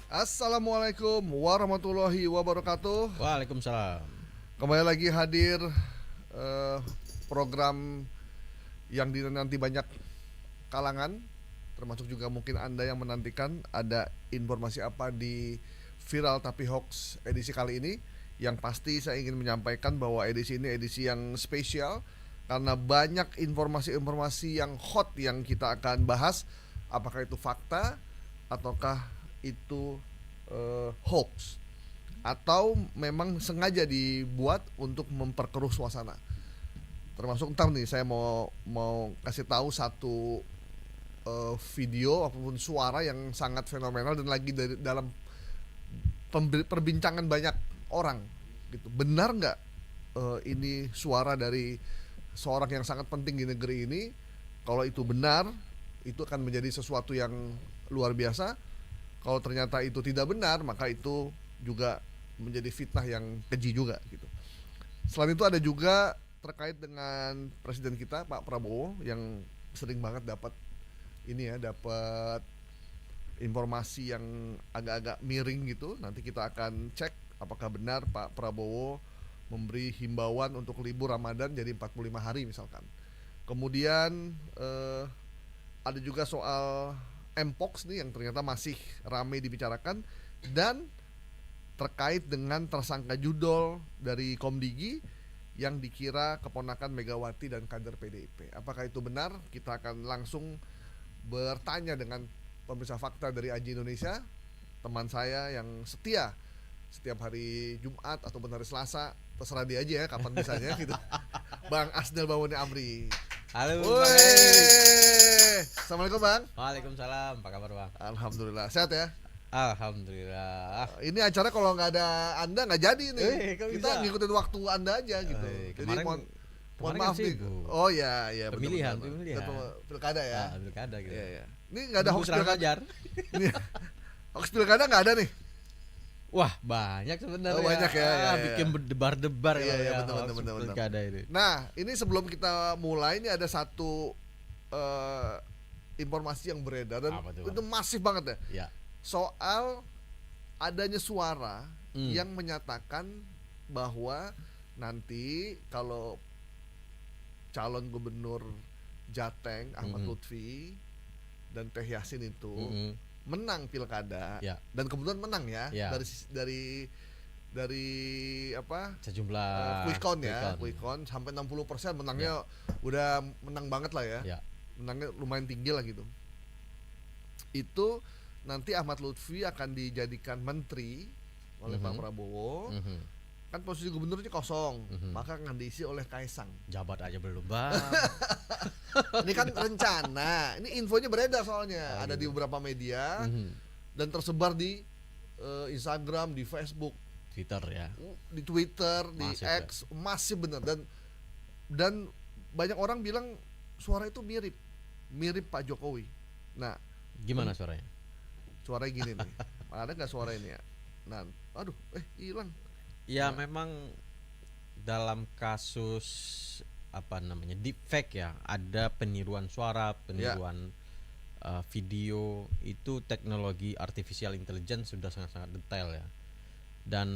Assalamualaikum warahmatullahi wabarakatuh. Waalaikumsalam. Kembali lagi hadir program yang dinanti banyak kalangan, termasuk juga mungkin Anda yang menantikan ada informasi apa di Viral Tapi Hoax edisi kali ini. Yang pasti saya ingin menyampaikan bahwa edisi ini edisi yang spesial karena banyak informasi-informasi yang hot yang kita akan bahas. Apakah itu fakta ataukah itu hoax atau memang sengaja dibuat untuk memperkeruh suasana. Termasuk ntar nih saya mau kasih tahu satu video ataupun suara yang sangat fenomenal dan lagi dalam perbincangan banyak orang gitu. Benar nggak ini suara dari seorang yang sangat penting di negeri ini? Kalau itu benar, itu akan menjadi sesuatu yang luar biasa. Kalau ternyata itu tidak benar, maka itu juga menjadi fitnah yang keji juga gitu. Selain itu ada juga terkait dengan presiden kita Pak Prabowo yang sering banget dapat informasi yang agak-agak miring gitu. Nanti kita akan cek apakah benar Pak Prabowo memberi himbauan untuk libur Ramadan jadi 45 hari misalkan. Kemudian ada juga soal Mpox nih yang ternyata masih ramai dibicarakan, dan terkait dengan tersangka judol dari Komdigi yang dikira keponakan Megawati dan kader PDIP. Apakah itu benar? Kita akan langsung bertanya dengan pemirsa fakta dari Aji Indonesia, teman saya yang setia setiap hari Jumat ataupun hari Selasa, terserah dia aja ya kapan bisanya gitu. Bang Asnel Bawoni Amri. Halo. Assalamualaikum Bang. Waalaikumsalam. Apa kabar Bang? Alhamdulillah sehat ya. Alhamdulillah. Ini acara kalau nggak ada Anda nggak jadi nih. Kita bisa ngikutin waktu Anda aja gitu. Jadi mohon maaf nih. Oh ya pemilihan. Pilkada ya. Pilkada gitu. Iya. Ini nggak ada hoax pilkada. Hoax pilkada nggak ada nih. Wah banyak sebenarnya. Banyak ya. Bikin berdebar-debar ya. Betul. Pilkada ini. Nah ini sebelum kita mulai ini ada satu informasi yang beredar dan itu masif banget ya. Soal adanya suara yang menyatakan bahwa nanti kalau calon gubernur Jateng Ahmad Lutfi dan Teh Yasin itu menang pilkada dan kebetulan menang ya. Dari apa sejumlah quick count sampai 60% menangnya udah menang banget lah ya. Menangnya lumayan tinggi lah gitu. Itu nanti Ahmad Lutfi akan dijadikan menteri oleh Pak Prabowo. Kan posisi gubernurnya kosong, maka akan diisi oleh Kaisang. Jabat aja belum Bang. Ini kan rencana. Ini infonya beredar soalnya ada di beberapa media dan tersebar di Instagram, di Facebook, Twitter ya. Di Twitter, di X, masih benar dan banyak orang bilang suara itu mirip Pak Jokowi. Nah, gimana suaranya? Suaranya gini nih. Ada nggak suara ini ya? Nah, aduh, hilang. Ya memang dalam kasus deepfake ya, ada peniruan suara, peniruan video, itu teknologi artificial intelligence sudah sangat-sangat detail ya. Dan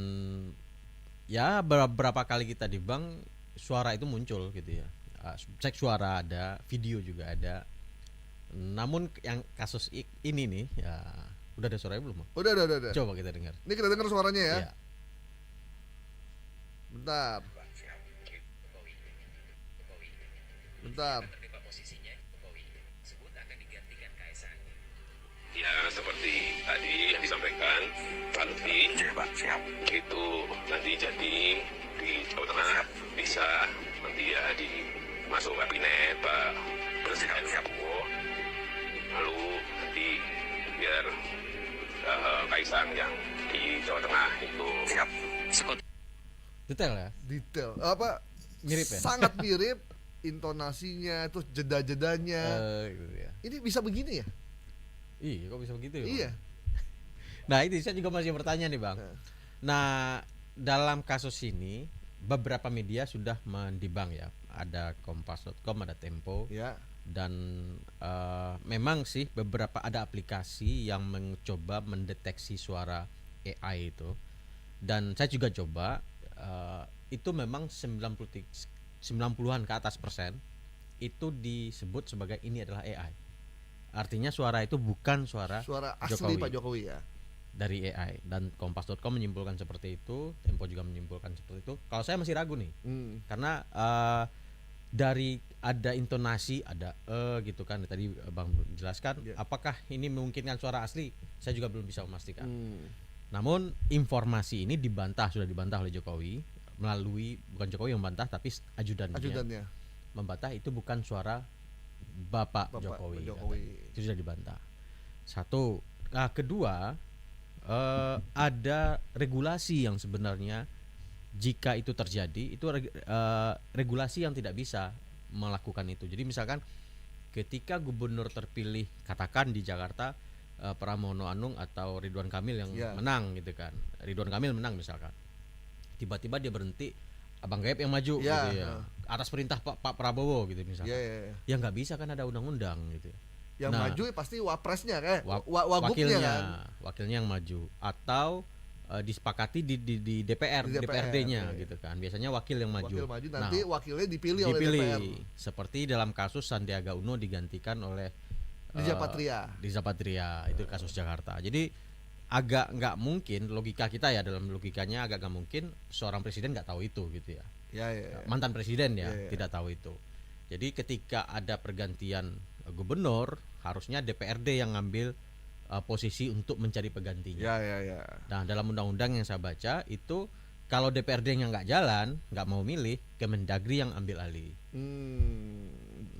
ya beberapa kali kita di bank suara itu muncul gitu ya. Cek suara ada, video juga ada. Namun yang kasus ini nih ya udah ada suaranya belum? Udah. Coba kita dengar. Ini kita dengar suaranya ya. Iya. Bentar. Ya seperti tadi yang disampaikan Pak Lutfi, itu nanti jadi di Jawa Tengah bisa nanti ya di masuk kabinet Pak Presiden Prabowo, lalu nanti biar Kaisang yang di Jawa Tengah itu Detail ya? Detail. Apa? Mirip ya? Sangat mirip intonasinya, terus jeda-jedanya. Gitu ya. Ini bisa begini ya? Iya, kok bisa begitu ya? Iya. Nah, itu saya juga masih bertanya nih, Bang. Nah, dalam kasus ini beberapa media sudah mendibang ya. Ada kompas.com, ada Tempo. Ya. dan memang sih beberapa ada aplikasi yang mencoba mendeteksi suara AI itu, dan saya juga coba, itu memang 90-an ke atas persen itu disebut sebagai ini adalah AI. Artinya suara itu bukan suara asli Pak Jokowi ya. Dari AI, dan Kompas.com menyimpulkan seperti itu, Tempo juga menyimpulkan seperti itu. Kalau saya masih ragu nih, karena dari ada intonasi, ada gitu kan, tadi Bang jelaskan, apakah ini memungkinkan suara asli? Saya juga belum bisa memastikan. Namun informasi ini sudah dibantah oleh Jokowi melalui, bukan Jokowi yang membantah, tapi ajudannya membantah itu bukan suara Bapak Jokowi. Itu sudah dibantah. Satu. Nah, kedua, ada regulasi yang sebenarnya jika itu terjadi itu regulasi yang tidak bisa melakukan itu. Jadi misalkan ketika gubernur terpilih, katakan di Jakarta Pramono Anung atau Ridwan Kamil yang menang gitu kan, Ridwan Kamil menang misalkan, tiba-tiba dia berhenti, Abang Gaib yang maju gitu ya, atas perintah Pak Prabowo gitu misalkan, ya nggak bisa kan, ada undang-undang gitu. Yang maju pasti wapresnya kan, wagubnya kan, wakilnya yang maju, atau disepakati di DPRD-nya gitu kan. Biasanya wakil yang maju. Nanti wakilnya dipilih oleh DPR. Seperti dalam kasus Sandiaga Uno digantikan oleh Riza Patria, itu kasus Jakarta. Jadi agak nggak mungkin, logika kita ya, dalam logikanya agak nggak mungkin seorang presiden nggak tahu itu gitu ya. Mantan presiden tidak tahu itu. Jadi ketika ada pergantian gubernur, harusnya DPRD yang ngambil posisi untuk mencari penggantinya. Nah, dalam undang-undang yang saya baca itu, kalau DPRD-nya nggak jalan, nggak mau milih, Kemendagri yang ambil alih.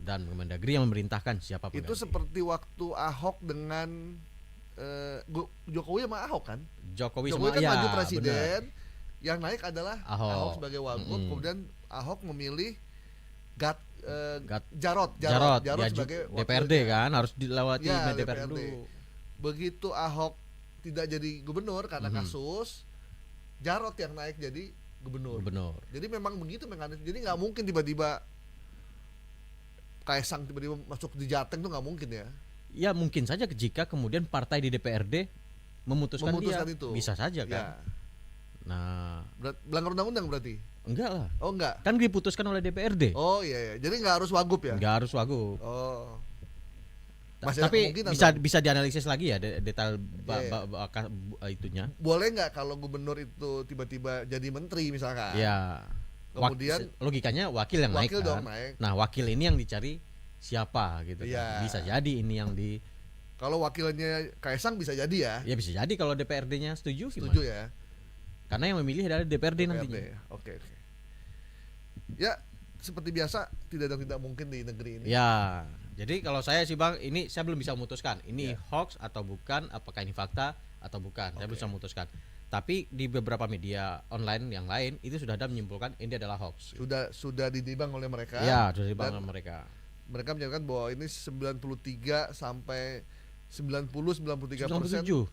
Dan Kemendagri yang memerintahkan siapa pengganti. Itu seperti waktu Ahok dengan Jokowi sama Ahok kan? Jokowi kan maju presiden, yang naik adalah Ahok sebagai wagub, kemudian Ahok memilih Jarot sebagai DPRD kan, harus dilewati DPR dulu. Begitu Ahok tidak jadi gubernur karena kasus, Jarot yang naik jadi gubernur. Jadi memang begitu mekanisme. Jadi nggak mungkin tiba-tiba Kaisang tiba-tiba masuk di Jateng, tuh nggak mungkin ya. Ya mungkin saja jika kemudian partai di DPRD memutuskan dia, itu. Bisa saja kan. Nah, melanggar undang-undang berarti? Enggak lah. Oh enggak. Kan diputuskan oleh DPRD. Oh iya. Jadi nggak harus wagub ya? Nggak harus wagub. Oh. Tapi bisa dianalisis lagi ya detail itunya. Boleh nggak kalau gubernur itu tiba-tiba jadi menteri misalkan? Ya. Kemudian logikanya wakil yang naik kan. Nah, wakil ini yang dicari siapa gitu kan. Bisa jadi ini yang di. Kalau wakilnya Kaisang bisa jadi ya? Ya bisa jadi kalau DPRD-nya setuju ya. Karena yang memilih adalah DPRD nantinya. Oke. Ya, seperti biasa tidak mungkin di negeri ini. Ya. Jadi kalau saya sih Bang, ini saya belum bisa memutuskan ini hoax atau bukan, apakah ini fakta atau bukan. Saya belum bisa memutuskan. Tapi di beberapa media online yang lain itu sudah ada menyimpulkan ini adalah hoax. Sudah didibang oleh mereka. Ya, sudah didibang oleh mereka. Mereka menyatakan bahwa ini 93 sampai 93%. 97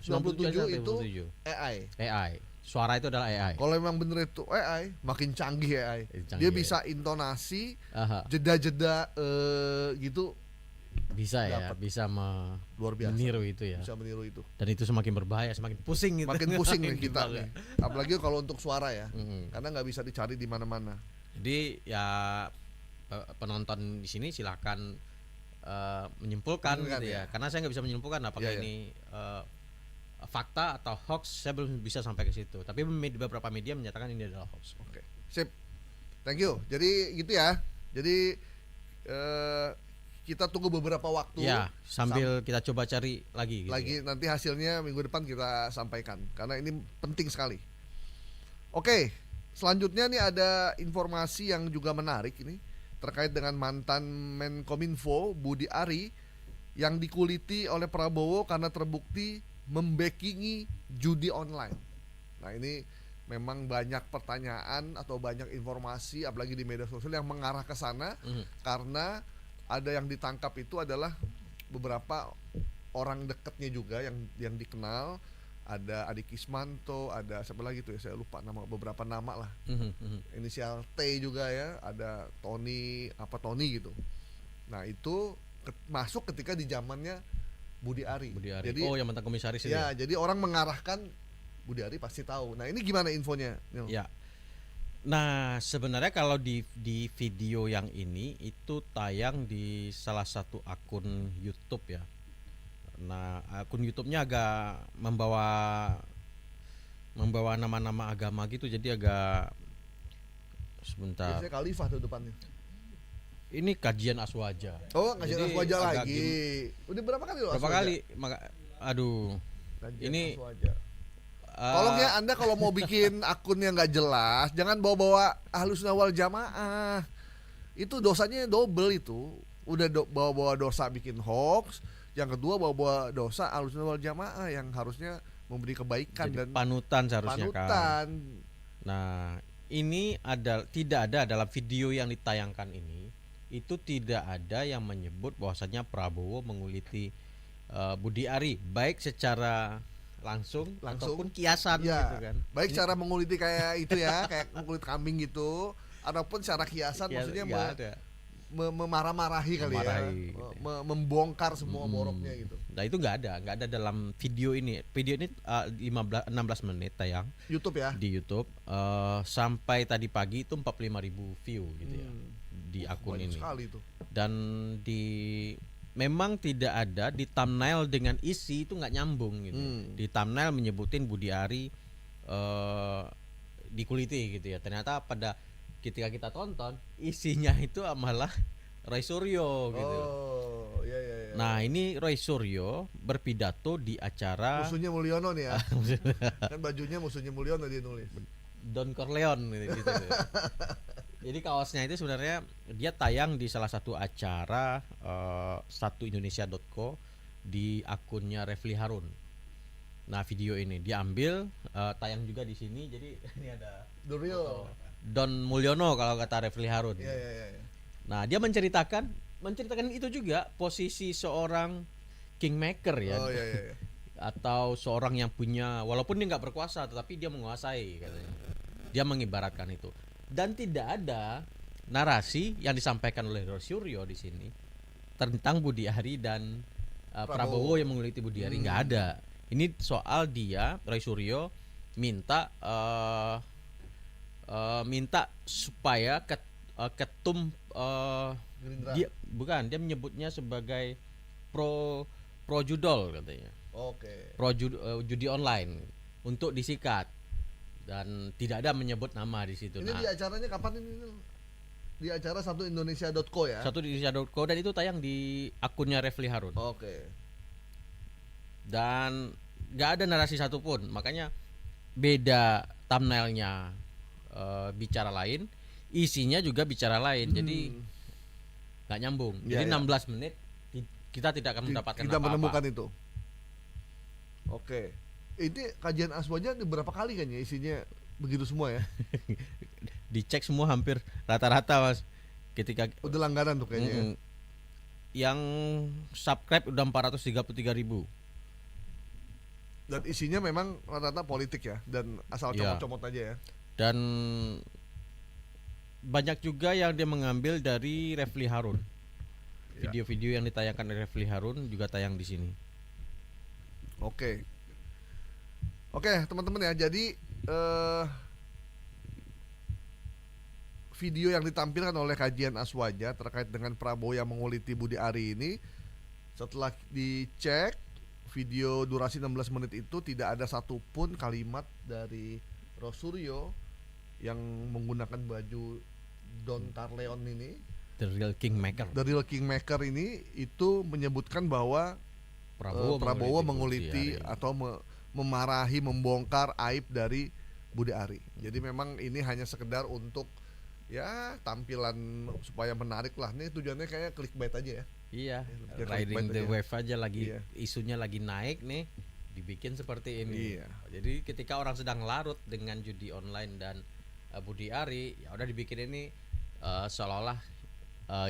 itu AI. Suara itu adalah AI. Kalau memang bener itu AI, makin canggih AI. Dia bisa intonasi, jeda-jeda gitu. Bisa ya, bisa luar biasa. Meniru itu ya. Bisa meniru itu. Dan itu semakin berbahaya, semakin pusing gitu. Makin pusing nih kita nih. Apalagi kalau untuk suara ya. Karena nggak bisa dicari di mana-mana. Jadi ya penonton di sini silakan menyimpulkan gitu ya. Karena saya nggak bisa menyimpulkan apakah ini fakta atau hoax, saya belum bisa sampai ke situ. Tapi beberapa media menyatakan ini adalah hoax. Oke. Sip. Thank you. Jadi gitu ya. Jadi kita tunggu beberapa waktu. Ya, sambil kita coba cari lagi gitu. Nanti hasilnya minggu depan kita sampaikan karena ini penting sekali. Oke. Selanjutnya nih ada informasi yang juga menarik ini terkait dengan mantan Menkominfo Budi Ari yang dikuliti oleh Prabowo karena terbukti membackingi judi online. Nah, ini memang banyak pertanyaan atau banyak informasi apalagi di media sosial yang mengarah ke sana karena ada yang ditangkap itu adalah beberapa orang dekatnya juga yang dikenal. Ada Adi Kismanto, ada siapa lagi tuh ya, saya lupa beberapa nama lah. Inisial T juga ya, ada Tony gitu. Nah itu masuk ketika di zamannya Budi Ari. Jadi yang mantan komisaris itu. Ya, jadi orang mengarahkan Budi Ari pasti tahu. Nah ini gimana infonya? Ya. Nah sebenarnya kalau di video yang ini itu tayang di salah satu akun YouTube ya. Nah akun YouTube-nya agak membawa nama-nama agama gitu, jadi agak sebentar. Biasanya Khalifah tuh depannya. Ini kajian Aswaja. Oh, kajian Aswaja lagi. Udah berapa kali lo? Berapa kali? Aduh. Kajian ini Aswaja. Tolong ya Anda kalau mau bikin akun yang nggak jelas, jangan bawa-bawa Ahlussunnah wal Jamaah. Itu dosanya double itu. Udah bawa-bawa dosa bikin hoax, yang kedua bawa-bawa dosa Ahlussunnah wal Jamaah yang harusnya memberi kebaikan. Jadi dan panutan seharusnya panutan. Nah, ini tidak ada dalam video yang ditayangkan ini, itu tidak ada yang menyebut bahwasanya Prabowo menguliti Budi Ari baik secara langsung ataupun kiasan ya, gitu kan. Baik cara menguliti kayak itu ya, kayak mengulit kambing gitu, ataupun secara kiasan maksudnya memarah-marahi kali ya, gitu. Membongkar semua boroknya gitu. Nah itu nggak ada dalam video ini. Video ini 16 menit tayang YouTube ya. Di YouTube sampai tadi pagi itu 45.000 view gitu ya di akun ini. Sekali itu. Dan memang tidak ada di thumbnail dengan isi itu nggak nyambung gitu. Di thumbnail menyebutin Budi Ari dikuliti gitu ya. Ternyata ketika kita tonton isinya itu malah Roy Suryo gitu. Oh, iya. Nah, ini Roy Suryo berpidato di acara musuhnya Mulyono nih ya. Kan bajunya musuhnya Mulyono dia nulis. Don Corleone gitu. Jadi kaosnya itu sebenarnya dia tayang di salah satu acara satuindonesia.co di akunnya Refli Harun. Nah video ini diambil tayang juga di sini. Jadi ini ada The Real Don Mulyono kalau kata Refli Harun. Iya. Nah dia menceritakan itu juga posisi seorang kingmaker ya. Oh iya. Atau seorang yang punya, walaupun dia nggak berkuasa tetapi dia menguasai katanya. Dia mengibaratkan itu. Dan tidak ada narasi yang disampaikan oleh Roy Suryo di sini tentang Budi Ari dan Prabowo yang menguliti Budi Ari, nggak ada. Ini soal dia Roy Suryo minta supaya ketum dia menyebutnya sebagai pro judol katanya. Oke. Pro judi online untuk disikat. Dan tidak ada menyebut nama di situ. Ini di acaranya kapan ini? Di acara satuindonesia.co ya? Satuindonesia.co dan itu tayang di akunnya Refli Harun. Oke. Dan nggak ada narasi satupun, makanya beda thumbnailnya bicara lain, isinya juga bicara lain, jadi nggak nyambung. Jadi 16 menit kita tidak akan mendapatkan apa-apa. Kita menemukan itu. Oke. Ini kajian Aswaja berapa kali kan ya isinya begitu semua ya? Dicek semua hampir rata-rata Mas. Ketika udah langganan tuh kayaknya. Ya? Yang subscribe udah 433.000. Dan isinya memang rata-rata politik ya, dan asal comot-comot aja ya. Dan banyak juga yang dia mengambil dari Refli Harun. Video-video yang ditayangkan oleh Refli Harun juga tayang di sini. Oke, teman-teman ya. Jadi video yang ditampilkan oleh kajian Aswaja terkait dengan Prabowo yang menguliti Budi Ari ini, setelah dicek video durasi 16 menit itu tidak ada satupun kalimat dari Roy Suryo yang menggunakan baju Don Corleone ini, The Real Kingmaker ini itu menyebutkan bahwa Prabowo menguliti atau memarahi, membongkar aib dari Budi Ari. Jadi memang ini hanya sekedar untuk ya tampilan supaya menarik lah. Ini tujuannya kayak clickbait aja ya. Iya, riding the wave aja lagi, isunya lagi naik nih, dibikin seperti ini. Iya. Jadi ketika orang sedang larut dengan judi online dan Budi Ari, ya udah dibikin ini seolah-olah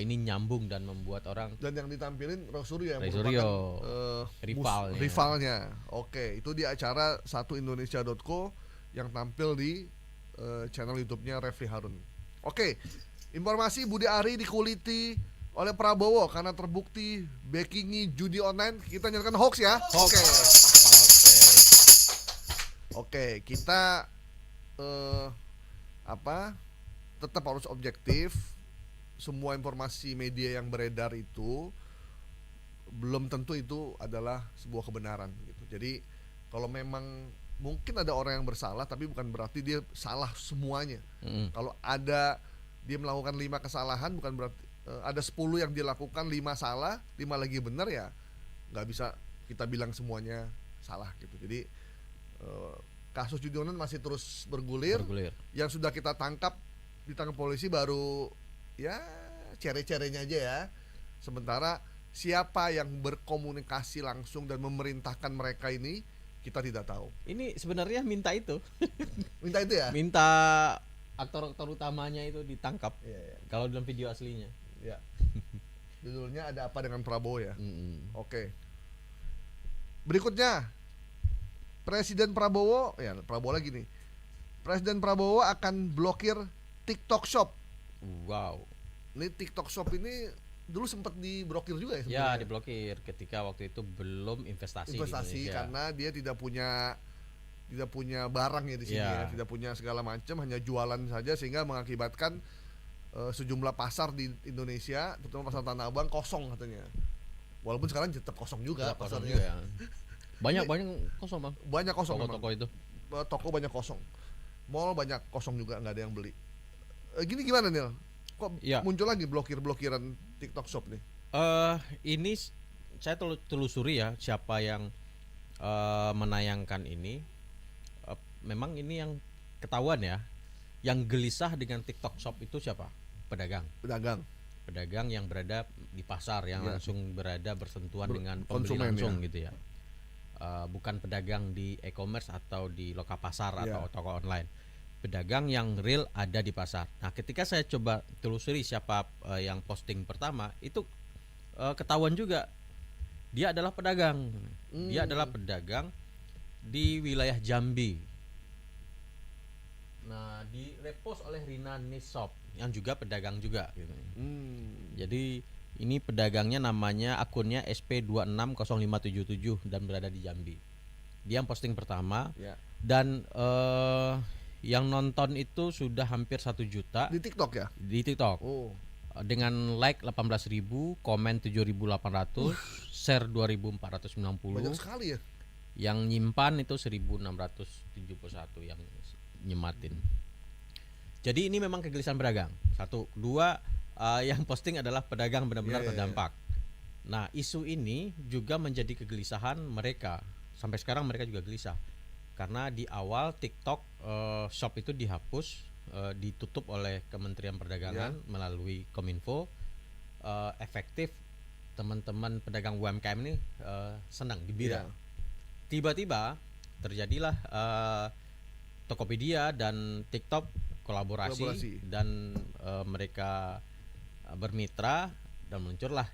ini nyambung dan membuat orang. Dan yang ditampilin Roy Suryo yang merupakan rivalnya. Oke, itu di acara satuindonesia.co yang tampil di channel YouTube-nya Refli Harun. Oke, informasi Budi Ari dikuliti oleh Prabowo karena terbukti backingi judi online, kita nyatakan hoax ya. Hoax. Oke. Oke. Oke, kita tetap harus objektif. Semua informasi media yang beredar itu belum tentu itu adalah sebuah kebenaran gitu. Jadi kalau memang mungkin ada orang yang bersalah, tapi bukan berarti dia salah semuanya. Kalau ada dia melakukan 5 kesalahan, bukan berarti ada 10 yang dia lakukan, 5 salah, 5 lagi benar, ya nggak bisa kita bilang semuanya salah gitu. Jadi kasus judi online masih terus bergulir. Yang sudah kita ditangkap polisi baru ya cere-cerenya aja ya. Sementara siapa yang berkomunikasi langsung dan memerintahkan mereka ini kita tidak tahu. Ini sebenarnya minta itu. Minta itu ya? Minta aktor-aktor utamanya itu ditangkap. Iya. Kalau dalam video aslinya. Ya. Judulnya ada apa dengan Prabowo ya? Oke. Berikutnya Presiden Prabowo lagi nih. Presiden Prabowo akan blokir TikTok Shop. Wow. Ini TikTok Shop ini dulu sempat diblokir juga ya sebenarnya? Ya, diblokir ketika waktu itu belum investasi di Indonesia. Karena dia tidak punya barang ya di sini ya, tidak punya segala macam, hanya jualan saja, sehingga mengakibatkan sejumlah pasar di Indonesia, terutama pasar Tanah Abang kosong katanya. Walaupun sekarang tetap kosong juga pasarnya. Juga, ya. Banyak kosong, Bang. Banyak kosong. Toko-toko itu. Toko banyak kosong. Mall banyak kosong juga, nggak ada yang beli. Gini gimana Nil? Kok muncul lagi blokir-blokiran TikTok Shop nih? Ini saya telusuri ya siapa yang menayangkan ini. Memang ini yang ketahuan ya. Yang gelisah dengan TikTok Shop itu siapa? Pedagang yang berada di pasar, yang langsung berada bersentuhan dengan pembeli langsung gitu ya. Bukan pedagang di e-commerce atau di loka pasar atau toko online. Pedagang yang real ada di pasar. Nah, ketika saya coba telusuri siapa yang posting pertama, itu ketahuan juga dia adalah pedagang. Dia adalah pedagang di wilayah Jambi. Nah, di repost oleh Rina Nisop yang juga pedagang juga gitu. Jadi ini pedagangnya namanya akunnya SP260577 dan berada di Jambi. Dia yang posting pertama. Dan yang nonton itu sudah hampir 1 juta di TikTok ya? Di TikTok. Dengan like 18.000, komen 7.800, share 2.490. Banyak sekali ya. Yang nyimpan itu 1.671 yang nyematin. Jadi ini memang kegelisahan pedagang. 1, 2, yang posting adalah pedagang benar-benar terdampak. Nah, isu ini juga menjadi kegelisahan mereka. Sampai sekarang mereka juga gelisah. Karena di awal TikTok Shop itu dihapus, ditutup oleh Kementerian Perdagangan melalui Kominfo. Efektif teman-teman pedagang UMKM ini senang, gembira. Tiba-tiba terjadilah Tokopedia dan TikTok kolaborasi. Dan mereka bermitra dan muncullah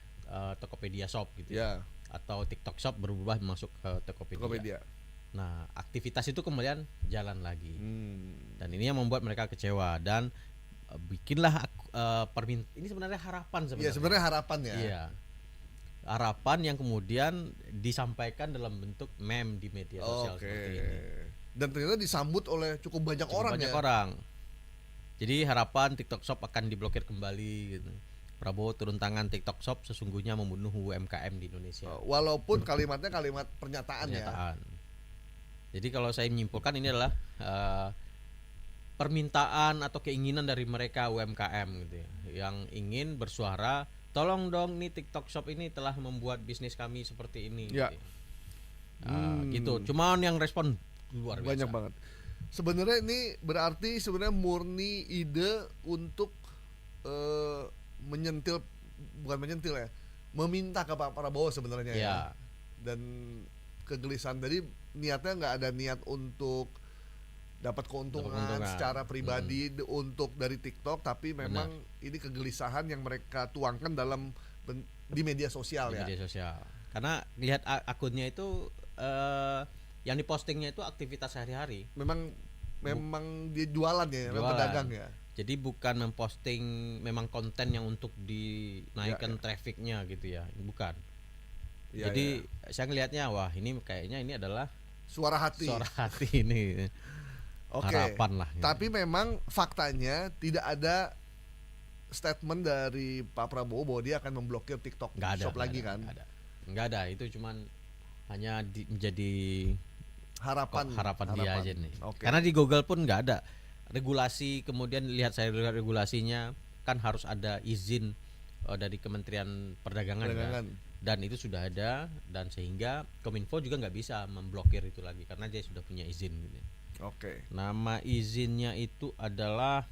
Tokopedia Shop gitu ya. Atau TikTok Shop berubah masuk ke Tokopedia. Nah, aktivitas itu kemudian jalan lagi. Dan ini yang membuat mereka kecewa dan bikinlah ini sebenarnya harapan sebenarnya. Iya, sebenarnya harapan ya. Iya. Harapan yang kemudian disampaikan dalam bentuk meme di media sosial seperti ini. Dan ternyata disambut oleh cukup banyak orang. Jadi harapan TikTok Shop akan diblokir kembali gitu. Prabowo turun tangan, TikTok Shop sesungguhnya membunuh UMKM di Indonesia. Walaupun kalimatnya kalimat pernyataan ya. Jadi kalau saya menyimpulkan ini adalah permintaan atau keinginan dari mereka UMKM gitu ya, yang ingin bersuara, tolong dong nih TikTok Shop ini telah membuat bisnis kami seperti ini. Ya. Gitu. Cuman yang respon luar biasa. Banyak banget. Sebenarnya ini berarti murni ide untuk meminta ke Pak Prabowo sebenarnya ya. Dan kegelisahan tadi niatnya nggak ada niat untuk dapat keuntungan secara pribadi untuk dari TikTok, tapi memang ini kegelisahan yang mereka tuangkan di media sosial ya. Media sosial. Karena lihat akunnya itu yang dipostingnya itu aktivitas sehari-hari. Memang dia jualan ya, memang pedagang ya. Jadi bukan memposting memang konten yang untuk dinaikkan Ya. trafficnya gitu ya, bukan. Ya, Jadi ya. saya ngelihatnya wah ini kayaknya ini adalah Suara hati. suara hati ini. Oke. Harapan lah. Gitu. Tapi memang faktanya tidak ada statement dari Pak Prabowo bahwa dia akan memblokir TikTok Shop lagi kan? Nggak ada. Itu cuman hanya menjadi harapan dia aja nih. Oke. Karena di Google pun nggak ada regulasi, kemudian saya lihat regulasinya kan harus ada izin dari Kementerian Perdagangan. Kan? Dan itu sudah ada, dan sehingga Kominfo juga nggak bisa memblokir itu lagi karena dia sudah punya izin gitu. Oke. Nama izinnya itu adalah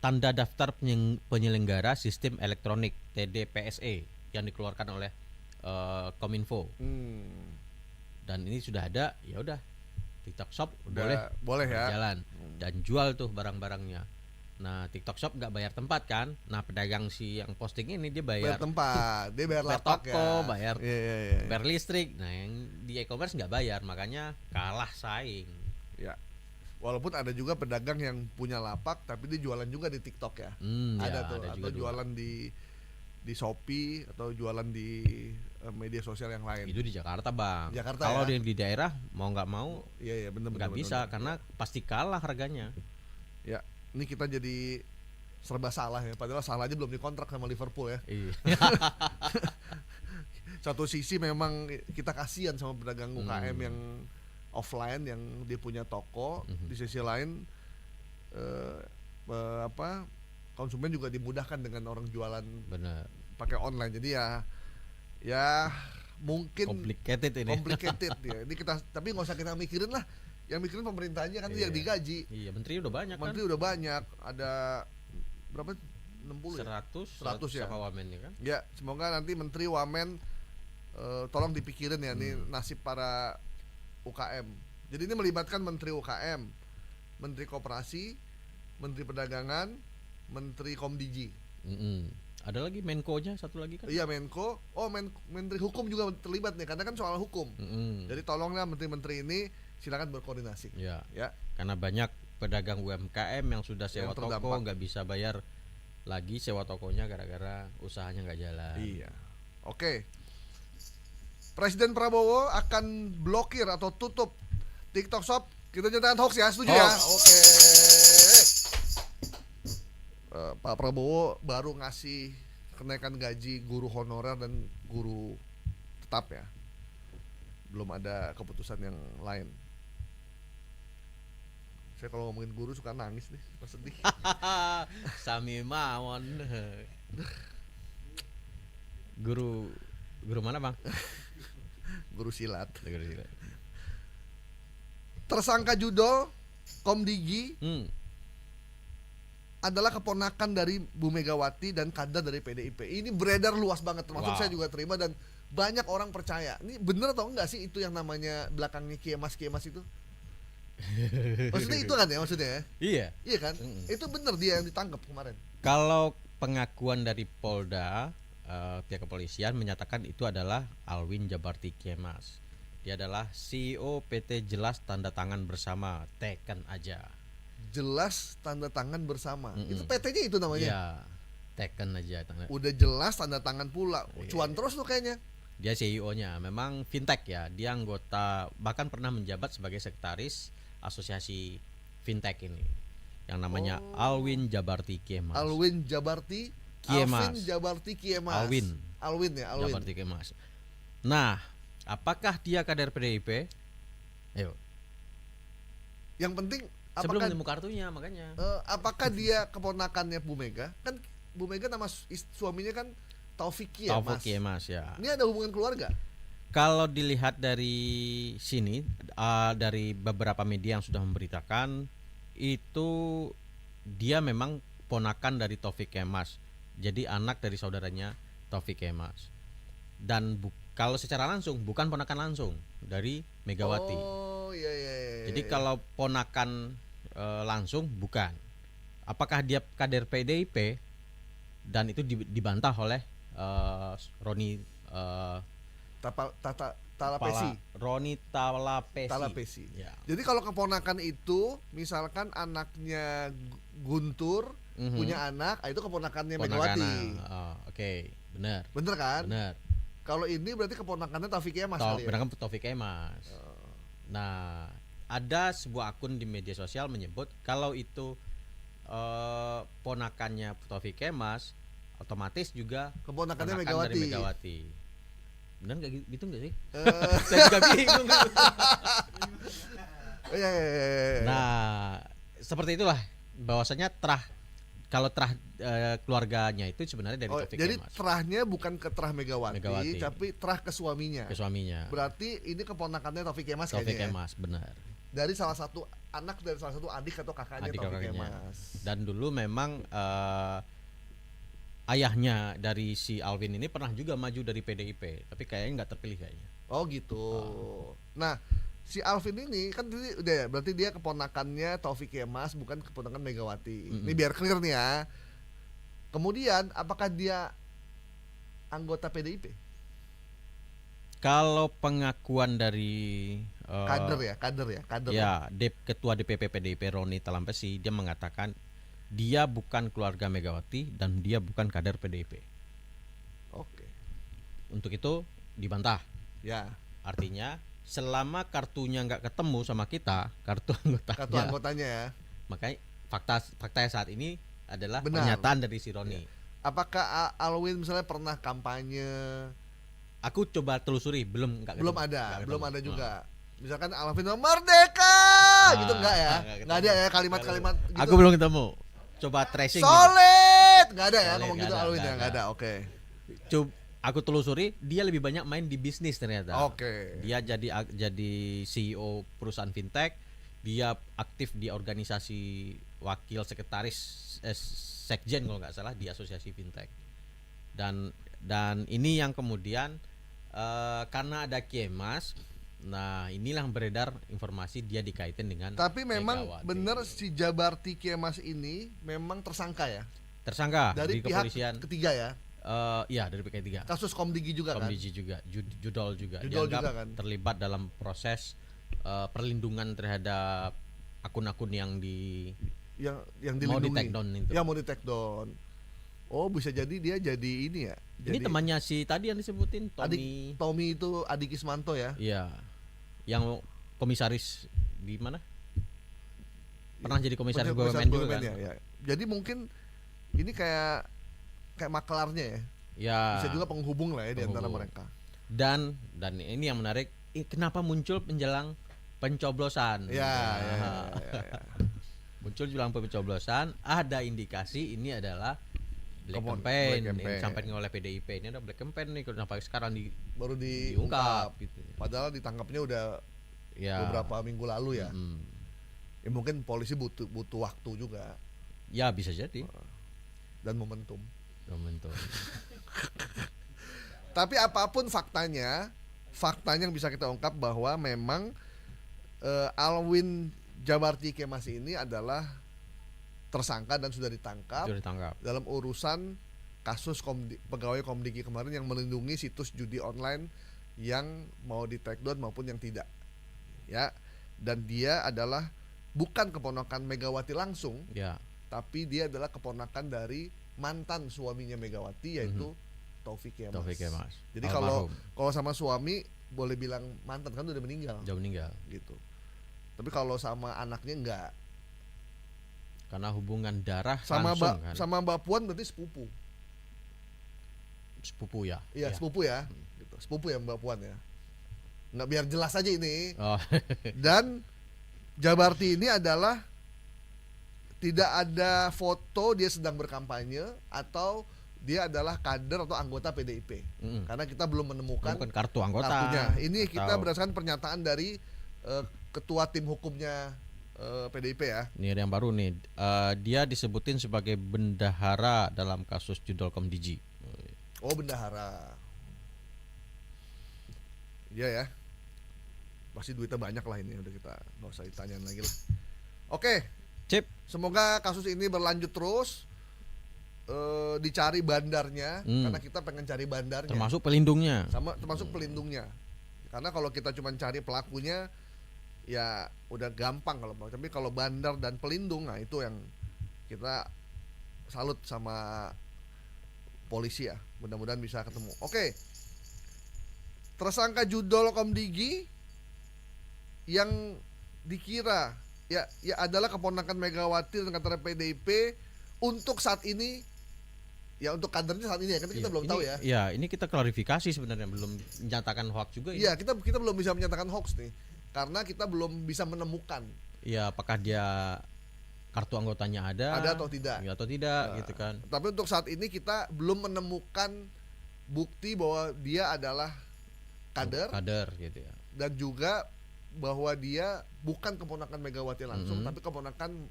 tanda daftar penyelenggara sistem elektronik TDPSE yang dikeluarkan oleh Kominfo. Dan ini sudah ada, ya udah TikTok Shop boleh ya jalan dan jual tuh barang-barangnya. Nah TikTok Shop nggak bayar tempat kan? Nah pedagang si yang posting ini dia bayar tempat, dia bayar lapak toko, ya. bayar bayar listrik. Nah yang di e-commerce nggak bayar, makanya kalah saing. Ya. Walaupun ada juga pedagang yang punya lapak tapi dia jualan juga di TikTok ya. Ada tuh, atau jualan di Shopee atau jualan di media sosial yang lain. Itu di Jakarta bang. Kalau ya? Di daerah mau nggak mau, iya benar. Nggak bisa karena pasti kalah harganya. Ya, ini kita jadi serba salah ya. Padahal salah aja belum dikontrak sama Liverpool ya. Iya. Satu sisi memang kita kasihan sama pedagang UKM yang offline yang dia punya toko. Di sisi lain konsumen juga dimudahkan dengan orang jualan pakai online. Jadi ya mungkin complicated ya. Ini kita tapi nggak usah kita mikirin lah. Yang mikirin pemerintahnya kan yang digaji. Iya, menteri udah banyak udah banyak. Ada berapa? 60 100 ya. Sama Wamen ya kan? Ya, semoga nanti menteri Wamen tolong dipikirin ya nih nasib para UKM. Jadi ini melibatkan menteri UKM, menteri koperasi, menteri perdagangan, menteri Komdigi. Ada lagi Menko-nya satu lagi kan? Iya Menko. Menteri Hukum juga terlibat nih karena kan soal hukum. Jadi tolonglah menteri-menteri ini silakan berkoordinasi. Ya. Karena banyak pedagang UMKM yang sudah sewa toko nggak bisa bayar lagi sewa tokonya gara-gara usahanya nggak jalan. Iya. Oke. Presiden Prabowo akan blokir atau tutup TikTok Shop. Kita nyatakan hoax ya, setuju ya? Oke. Pak Prabowo baru ngasih kenaikan gaji guru honorer dan guru tetap ya. Belum ada keputusan yang lain. Saya kalau ngomongin guru suka nangis nih, suka sedih. Sami mawon. Guru mana bang? Guru silat. Guru silat. Tersangka judol Komdigi adalah keponakan dari Bu Megawati dan kader dari PDIP. Ini beredar luas banget, termasuk saya juga terima dan banyak orang percaya. Ini bener atau enggak sih itu yang namanya belakangnya Kiemas itu? Maksudnya itu kan ya maksudnya ya? Iya kan? Itu bener dia yang ditangkap kemarin. Kalau pengakuan dari Polda, pihak kepolisian menyatakan itu adalah Alwin Jabarti Kiemas. Dia adalah CEO PT Jelas Tanda Tangan Bersama, Teken aja. Jelas Tanda Tangan Bersama. Itu PT-nya itu namanya? Iya, Teken aja. Udah jelas tanda tangan pula. Cuan terus tuh kayaknya. Dia CEO-nya, memang fintech ya. Dia anggota, bahkan pernah menjabat sebagai sekretaris asosiasi fintech ini. Yang namanya Alwin Jabarti Kiemas. Alwin Jabarti Kiemas. Alwin Jabarti Kiemas. Nah, apakah dia kader PDIP? Ayo. Yang penting sebelum nemu kartunya makanya. Apakah dia keponakannya Bu Mega? Kan Bu Mega nama suaminya kan Taufik Kiemas ya. Ini ada hubungan keluarga? Kalau dilihat dari sini, dari beberapa media yang sudah memberitakan, itu dia memang ponakan dari Taufik Kiemas. Jadi anak dari saudaranya Taufik Kiemas. Dan kalau secara langsung bukan ponakan langsung dari Megawati. Iya. Jadi kalau ponakan langsung bukan. Apakah dia kader PDIP? Dan itu dibantah oleh Roni Roni Talapesi. Ya. Jadi kalau keponakan itu misalkan anaknya Guntur punya anak, itu keponakannya Ponakan. Megawati. Oke, benar. Bener kan? Benar. Kalau ini berarti keponakannya Taufik Kemas kali ya? Benar kan Taufik Kemas. Nah, ada sebuah akun di media sosial menyebut kalau itu ponakannya Taufik Kemas, otomatis juga Keponakannya ponakan dari Megawati. Megawati. Benar nggak gitu nggak sih? Eh, Saya juga bingung. iya. Nah, seperti itulah bahwasanya kalau keluarganya itu sebenarnya dari Taufik Jadi Kemas terahnya bukan ke terah Megawati, tapi terah ke suaminya. ke suaminya. Berarti ini keponakannya Taufik Kemas Taufik kayaknya ya? Kemas, benar. Dari salah satu anak, dari salah satu adik atau kakaknya Adik Taufik kakaknya. Kemas. Dan dulu memang ayahnya dari si Alvin ini pernah juga maju dari PDIP, tapi kayaknya nggak terpilih kayaknya. Oh gitu. Nah, si Alvin ini kan tadi udah ya, berarti dia keponakannya Taufik Kemas, bukan keponakan Megawati. Ini biar clear nih ya. Kemudian apakah dia anggota PDIP? Kalau pengakuan dari Kader ya. ya ketua DPP PDIP Roni Talampesi, dia mengatakan dia bukan keluarga Megawati dan dia bukan kader PDIP. Oke. Untuk itu dibantah. Ya. Artinya selama kartunya nggak ketemu sama kita, kartu Anggotanya ya. makanya fakta saat ini adalah Benar. pernyataan dari si Roni. Apakah Alwin misalnya pernah kampanye? Aku coba telusuri, belum Ada juga. Misalkan Alvin merdeka gitu enggak ya? Enggak ada ya kalimat-kalimat gitu. Aku belum ketemu. Coba tracing. Solid, enggak ada ya Solid, ngomong nggak gitu ada, Alwin ya, nggak enggak ada. ada. Oke. Coba aku telusuri, dia lebih banyak main di bisnis ternyata. Oke. Dia jadi CEO perusahaan fintech. Dia aktif di organisasi wakil sekretaris sekjen kalau nggak salah di asosiasi fintech. Dan ini yang kemudian karena ada Kemas, nah inilah yang beredar informasi dia dikaitin dengan Tapi memang Megawati. benar si Jabarti Kemas ini memang tersangka ya Tersangka dari di pihak kepolisian. ketiga ya. Iya, dari pihak ketiga. Kasus Komdigi juga kan. Komdigi juga, Judol juga. Judol Dianggap juga kan. terlibat dalam proses perlindungan terhadap akun-akun yang Yang mau di dilindungi. take down itu. Ya mau di take down. Oh, bisa jadi dia jadi ini ya. Ini Jadi temannya si tadi yang disebutin Tommy itu Adik Ismanto ya. Iya. Yang komisaris di mana? Pernah jadi komisaris BUMN juga kan? Ya. Jadi mungkin ini kayak makelarnya ya. Ya. Bisa juga penghubung lah ya di antara Penghubung. mereka. Dan ini yang menarik, kenapa muncul menjelang pencoblosan? Ya. Muncul jelang pencoblosan, ada indikasi ini adalah black Black campaign yang campaign. disampaikan oleh PDIP. Ini ada black campaign nih, kenapa sekarang Baru diungkap gitu. Padahal ditangkapnya udah Ya. beberapa minggu lalu ya. Mm. Ya mungkin polisi butuh waktu juga Ya bisa jadi. dan momentum. Tapi apapun faktanya yang bisa kita ungkap bahwa memang Alwin Jabarti Kemas ini adalah tersangka dan sudah ditangkap Sudah ditangkap. dalam urusan kasus pegawai Komdigi kemarin yang melindungi situs judi online yang mau di take down maupun yang tidak. Ya. Dan dia adalah bukan keponakan Megawati langsung, Ya. tapi dia adalah keponakan dari mantan suaminya Megawati yaitu Taufik Kemas. Taufik Kemas. Jadi Almarhum. kalau sama suami boleh bilang mantan kan udah meninggal Jauh meninggal. gitu. Tapi kalau sama anaknya enggak. Karena hubungan darah Sama langsung kan. sama Mbak Puan berarti sepupu. Sepupu ya. Iya, Ya. sepupu ya. Gitu. Sepupu ya Mbak Puan ya. Nggak, biar jelas aja ini. Oh. Dan Jabarti ini adalah tidak ada foto dia sedang berkampanye atau dia adalah kader atau anggota PDIP. Karena kita belum menemukan Bukan kartu anggota. kartunya. Ini kita Atau- berdasarkan pernyataan dari ketua tim hukumnya PDIP ya. Ini ada yang baru nih. Dia disebutin sebagai bendahara dalam kasus Judol Komdigi. Oh, bendahara. Iya ya. Pasti duitnya banyak lah ini, udah kita nggak usah ditanyain lagi lah. Oke, Cip. semoga kasus ini berlanjut terus. Dicari bandarnya karena kita pengen cari bandarnya. Termasuk pelindungnya. Termasuk pelindungnya. Karena kalau kita cuma cari pelakunya ya udah gampang kalau tapi kalau bandar dan pelindung, nah itu yang kita salut sama polisi ya, mudah-mudahan bisa ketemu. Oke, tersangka Judol Komdigi yang dikira ya adalah keponakan Megawati dan kader PDIP untuk saat ini, ya untuk kadernya saat ini ya, kan kita belum tahu ya. Iya, ini kita klarifikasi sebenarnya, belum menyatakan hoax juga. Iya, kita belum bisa menyatakan hoax nih, karena kita belum bisa menemukan. Iya, apakah dia kartu anggotanya ada atau tidak? Ya, atau tidak, gitu kan. Tapi untuk saat ini kita belum menemukan bukti bahwa dia adalah kader gitu ya. Dan juga bahwa dia bukan keponakan Megawati langsung, tapi keponakan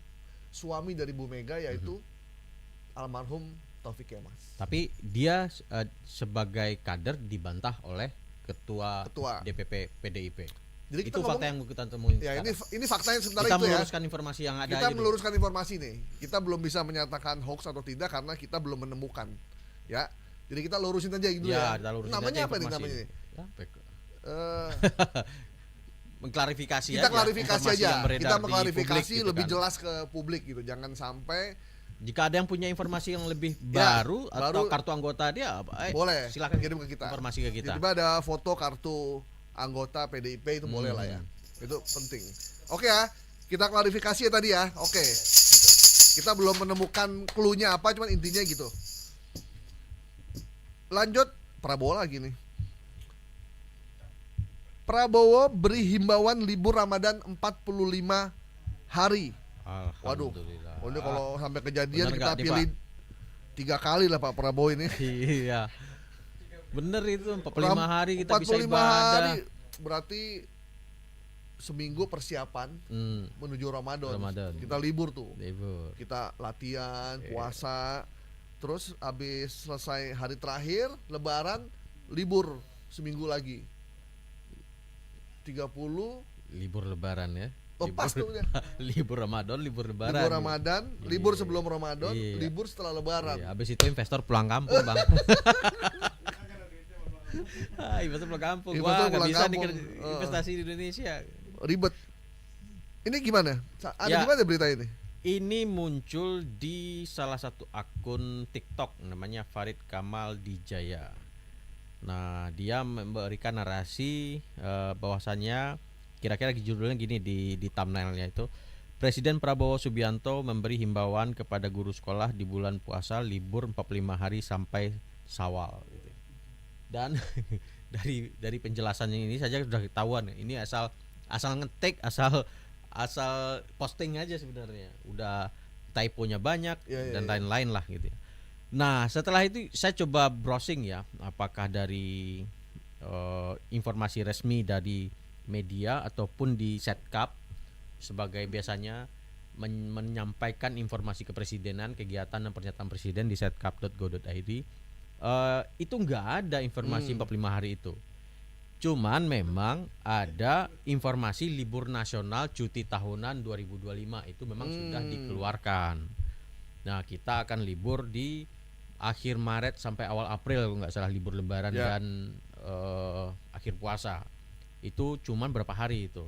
suami dari Bu Mega, yaitu almarhum Taufik Kemas. Tapi dia sebagai kader dibantah oleh ketua DPP PDIP. Jadi itu fakta yang kita Ya, temuin sekarang. ini faktanya sementara kita itu ya. Kita meluruskan informasi yang ada. Kita meluruskan informasi nih. Kita belum bisa menyatakan hoax atau tidak karena kita belum menemukan. Ya. Jadi kita lurusin aja gitu ya. Namanya apa nih namanya? Ya, mengklarifikasi kita klarifikasi aja. Kita mengklarifikasi gitu lebih kan. jelas ke publik gitu. Jangan sampai jika ada yang punya informasi yang lebih baru atau kartu anggota dia, boleh silakan kirim ke kita. Informasi ke kita. Tiba-tiba ada foto kartu anggota PDIP itu boleh lah ya. Itu penting. Oke ya, kita klarifikasi ya tadi ya. Oke. Kita belum menemukan clue-nya apa, cuman intinya gitu. Lanjut Prabowo lagi nih. Prabowo beri himbauan libur Ramadan 45 hari. Waduh. Ini kalau sampai kejadian bener kita pilih 3 kali lah Pak Prabowo ini. Iya. Bener itu 45 hari kita bisa ibadah. Hari, berarti seminggu persiapan menuju Ramadan. Kita libur tuh. Kita latihan, puasa. Terus habis selesai hari terakhir Lebaran, libur seminggu lagi. 30 libur Lebaran ya. Pas tuh ya. Libur Ramadan, libur Lebaran. Libur Ramadan, libur sebelum Ramadan, libur setelah Lebaran. Habis itu investor pulang kampung, Bang. Investor pulang kampung. Wah, nggak bisa nih investasi di Indonesia. Ribet. Ini gimana? Ada gimana berita ini? Ini muncul di salah satu akun TikTok namanya Farid Kamal Dijaya. Nah, dia memberikan narasi bahwasannya kira-kira judulnya gini di thumbnailnya itu, Presiden Prabowo Subianto memberi himbauan kepada guru sekolah di bulan puasa libur 45 hari sampai Syawal gitu. Dan dari penjelasannya ini saja sudah ketahuan ini asal ngetik, asal posting aja sebenarnya. Udah typonya banyak dan lain-lain lah gitu ya. Nah, setelah itu saya coba browsing ya, apakah dari informasi resmi dari media ataupun di Setcap sebagai biasanya menyampaikan informasi kepresidenan, kegiatan dan pernyataan presiden di setcap.go.id, itu nggak ada informasi 45 hari itu. Cuman memang ada informasi libur nasional cuti tahunan 2025 itu memang sudah dikeluarkan. Nah, kita akan libur di akhir Maret sampai awal April kalau nggak salah, libur Lebaran dan akhir puasa. Itu cuman berapa hari itu,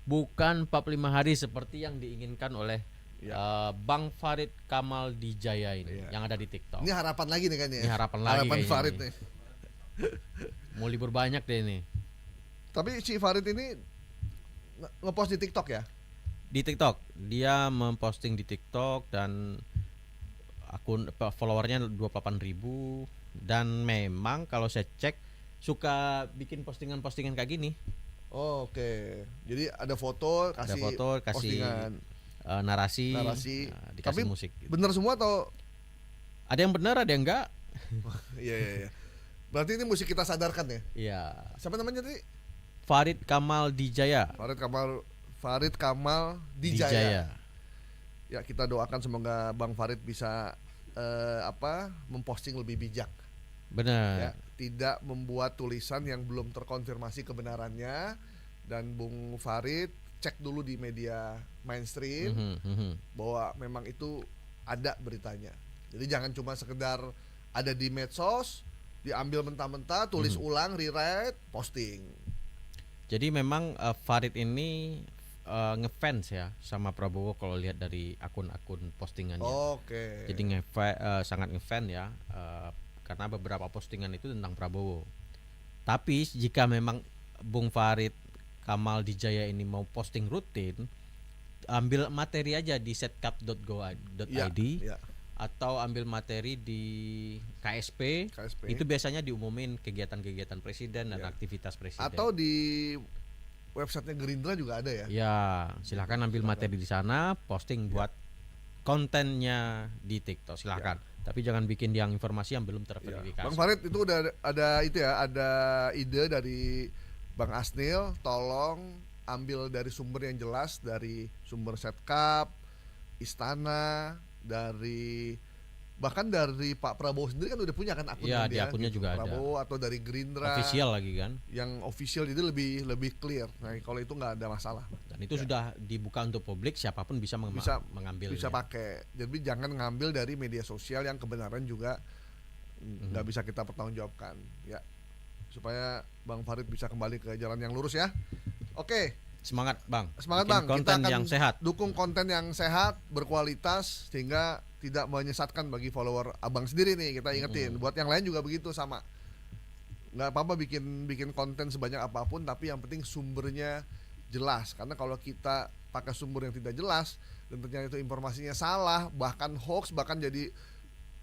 bukan 45 hari seperti yang diinginkan oleh Bang Farid Kamal Dijaya ini yang ada di TikTok. Ini harapan lagi nih kan ya. Ini harapan Farid nih. Mau libur banyak deh ini. Tapi si Farid ini ngepost di TikTok ya? Di TikTok, dia memposting di TikTok dan akun followernya 28.000 dan memang kalau saya cek suka bikin postingan-postingan kayak gini. Oh, oke. Jadi ada foto, kasih postingan, narasi, dikasih tapi musik. Gitu. Bener semua atau ada yang benar, ada yang enggak? Iya. Berarti ini mesti kita sadarkan ya. Iya. Siapa namanya tadi? Farid Kamal Dijaya. Farid Kamal Dijaya. Ya, kita doakan semoga Bang Farid bisa memposting lebih bijak. Benar. Ya, tidak membuat tulisan yang belum terkonfirmasi kebenarannya, dan Bung Farid cek dulu di media mainstream bahwa memang itu ada beritanya. Jadi jangan cuma sekedar ada di medsos, diambil mentah-mentah, tulis ulang, rewrite, posting. Jadi memang Farid ini ngefans ya sama Prabowo kalau lihat dari akun-akun postingannya. Oke. Jadi sangat ngefans ya, karena beberapa postingan itu tentang Prabowo. Tapi jika memang Bung Farid Kamal Dijaya ini mau posting rutin, ambil materi aja di setcap.go.id Ya. atau ambil materi di KSP. Itu biasanya diumumin kegiatan-kegiatan presiden dan aktivitas presiden. Atau di websitenya Gerindra juga ada ya. Ya, silakan ambil materi di sana, posting buat kontennya di TikTok, silakan. Tapi jangan bikin yang informasi yang belum terverifikasi. Bang Farid itu udah ada itu ya, ada ide dari Bang Asnil, tolong ambil dari sumber yang jelas, dari sumber Setcap, Istana, dari bahkan dari Pak Prabowo sendiri kan udah punya kan akun Iya, di dia, akunnya gitu. juga Prabowo ada. atau dari Gerindra. Official lagi kan. Yang official itu lebih clear. Nah, kalau itu nggak ada masalah. Dan itu sudah dibuka untuk publik, siapapun bisa mengambil. Bisa pakai. Jadi jangan ngambil dari media sosial yang kebenaran juga nggak bisa kita pertanggungjawabkan. Ya, supaya Bang Farid bisa kembali ke jalan yang lurus ya. Oke. Semangat Bang. Semangat bikin Bang. Konten Kita akan yang sehat. dukung konten yang sehat, berkualitas, sehingga tidak menyesatkan bagi follower Abang sendiri nih. Kita ingetin. Buat yang lain juga begitu sama. Nggak apa-apa bikin konten sebanyak apapun, tapi yang penting sumbernya jelas. Karena kalau kita pakai sumber yang tidak jelas dan ternyata itu informasinya salah, bahkan hoax, bahkan jadi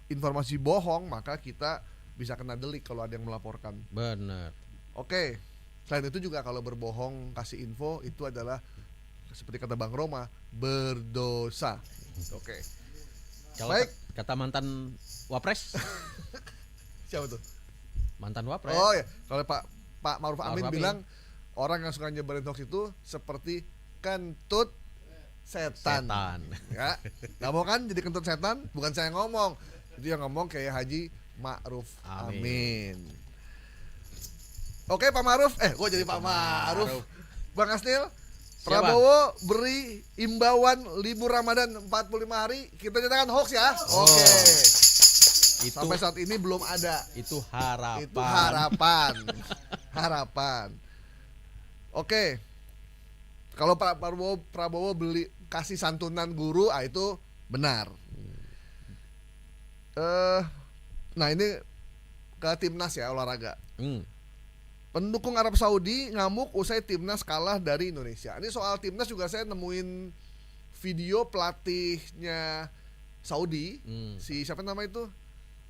informasi bohong, maka kita bisa kena delik kalau ada yang melaporkan. Benar. Oke. Selain itu juga kalau berbohong kasih info itu adalah seperti kata Bang Roma, berdosa. Oke. Kalau Baik. kata mantan Wapres, Siapa tuh? mantan Wapres. Oh ya, kalau Pak Ma'ruf Amin Amin. bilang orang yang suka nyebarin hoax itu seperti kentut setan. Ya, nggak mau kan jadi kentut setan? Bukan saya yang ngomong, itu yang ngomong kayak Haji Ma'ruf Amin. Oke Pak Ma'ruf, gue jadi Pak Ma'ruf. Bang Asnil, Prabowo beri imbauan libur Ramadan 45 hari, kita nyatakan hoax ya. Oke. Itu, Sampai saat ini belum ada. Itu harapan. Itu harapan. Oke. Kalau Prabowo beli kasih santunan guru, itu benar. Nah ini ke timnas ya, olahraga. Pendukung Arab Saudi ngamuk usai timnas kalah dari Indonesia. Ini soal timnas juga saya nemuin video pelatihnya Saudi, si siapa nama itu?